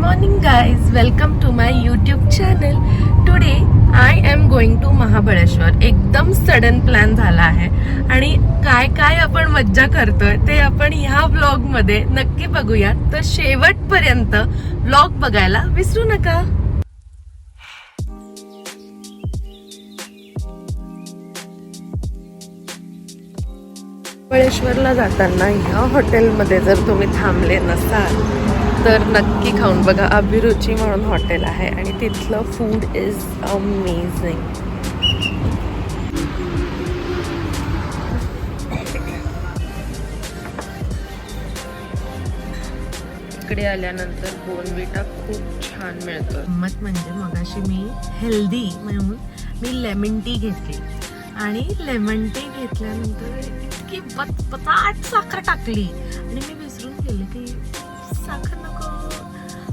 morning guys, welcome to my YouTube channel. Today I am going to Mahabaleshwar. एकदम sudden plan झाला आहे आणि काय काय आपण मज्जा करतोय ते आपण ह्या व्लॉग मध्ये नक्की बघूया. तर शेवटपर्यंत व्लॉग बघायला विसरू नका. महाबळेश्वरला जाताना ह्या हॉटेलमध्ये जर तुम्ही थांबले नसाल तर नक्की खाऊन बघा. अभिरुची म्हणून हॉटेल आहे आणि तिथलं फूड इज अमेझिंग. इकडे आल्यानंतर बोनविटा खूप छान मिळतो. गंमत म्हणजे मगाशी मी हेल्दी म्हणून मी लेमन टी घेतली आणि लेमन टी घेतल्यानंतर इतकी पताट साखर टाकली आणि मी विसरून गेले की साखर नको,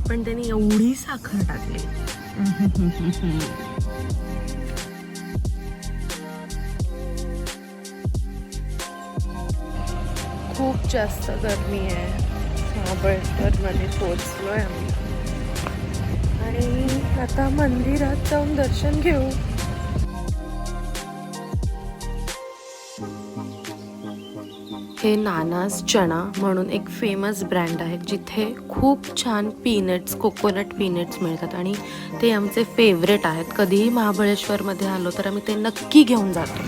पण त्यांनी एवढी साखर टाकली. खूप जास्त गरमी आहे. महाबळेश्वर मध्ये पोहोचलोय आम्ही आणि आता मंदिरात जाऊन दर्शन घेऊ. हे नानाज चणा म्हणून एक फेमस ब्रँड आहे जिथे खूप छान पीनट्स, कोकोनट पीनट्स मिळतात आणि ते आमचे फेवरेट आहेत. कधीही महाबळेश्वरमध्ये आलो तर आम्ही ते नक्की घेऊन जातो.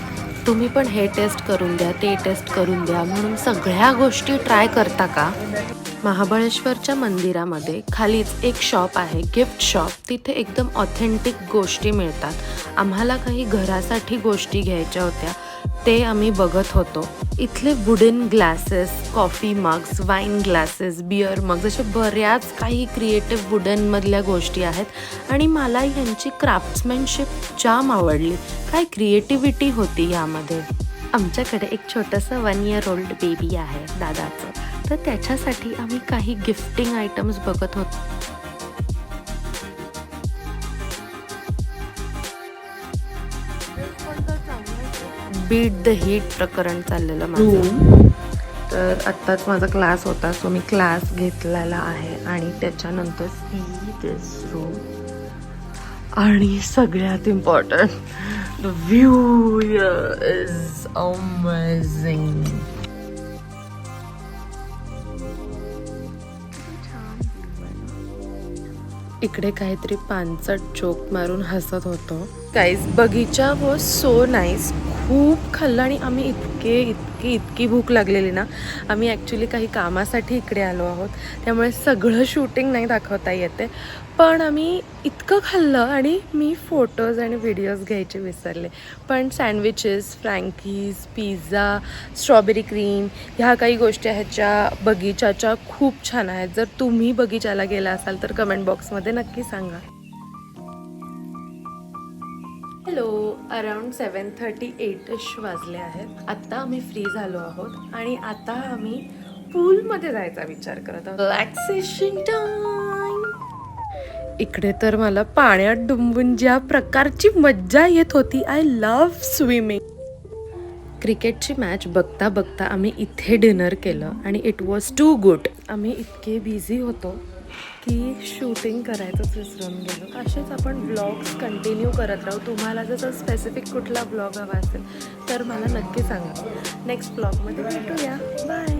तुम्ही पण हे टेस्ट करून द्या, ते टेस्ट करून द्या म्हणून सगळ्या गोष्टी ट्राय करता का? महाबळेश्वरच्या मंदिरामध्ये खालीच एक शॉप आहे, गिफ्ट शॉप. तिथे एकदम ऑथेंटिक गोष्टी मिळतात. आम्हाला काही घरासाठी गोष्टी घ्यायच्या होत्या, ते आम्ही बघत होतो. इथले wooden glasses, coffee mugs, wine glasses, beer mugs अशा बऱ्याच काही क्रिएटिव्ह वुडनमधल्या गोष्टी आहेत आणि मला ह्यांची क्राफ्ट्समॅनशिप जाम आवडली. काय क्रिएटिव्हिटी होती यामध्ये. आमच्याकडे एक छोटंसं 1 year old बेबी आहे दादाचं, तर त्याच्यासाठी आम्ही काही गिफ्टिंग आयटम्स बघत होतो. बीट द हीट प्रकरण चाललेलं माझं. तर आत्ताच माझा क्लास होता, सो मी क्लास घेतलेला आहे आणि त्याच्यानंतर सी दिस रूम आणि सगळ्यात important the view is amazing. इकडे काहीतरी पानचट जोक मारून हसत होतो. गाईज, बगीचा वॉज सो नाईस. खूप खाल्लं आणि आम्ही इतकी भूक लागलेली ना. आम्ही ॲक्च्युली काही कामासाठी इकडे आलो आहोत, त्यामुळे सगळं शूटिंग नाही दाखवता येते, पण आम्ही इतकं खाल्लं आणि मी फोटोज आणि व्हिडिओज घ्यायचे विसरले. पण sandwiches, frankies, pizza, strawberry cream ह्या काही गोष्टी आहेत ज्या बगीचाच्या खूप छान आहेत. जर तुम्ही बगीचाला गेला असाल तर कमेंट बॉक्समध्ये नक्की सांगा. हॅलो, अराउंड 7:38 वाजले आहेत. आत्ता आम्ही फ्री झालो आहोत आणि आता आम्ही पूलमध्ये जायचा विचार करत आहोत. Relaxation time. इकडे तर मला पाण्यात डुंबून ज्या प्रकारची मज्जा येत होती. I love swimming. क्रिकेटची मॅच बघता बघता आम्ही इथे डिनर केलं आणि इट वॉज टू गुड. आम्ही इतके बिझी होतो की शूटिंग करायचंच विसरून गेलो. असेच आपण व्लॉग्स कंटिन्यू करत राहू. तुम्हाला जसं स्पेसिफिक कुठला व्लॉग हवा असेल तर मला नक्की सांगा. नेक्स्ट व्लॉगमध्ये भेटूया. बाय.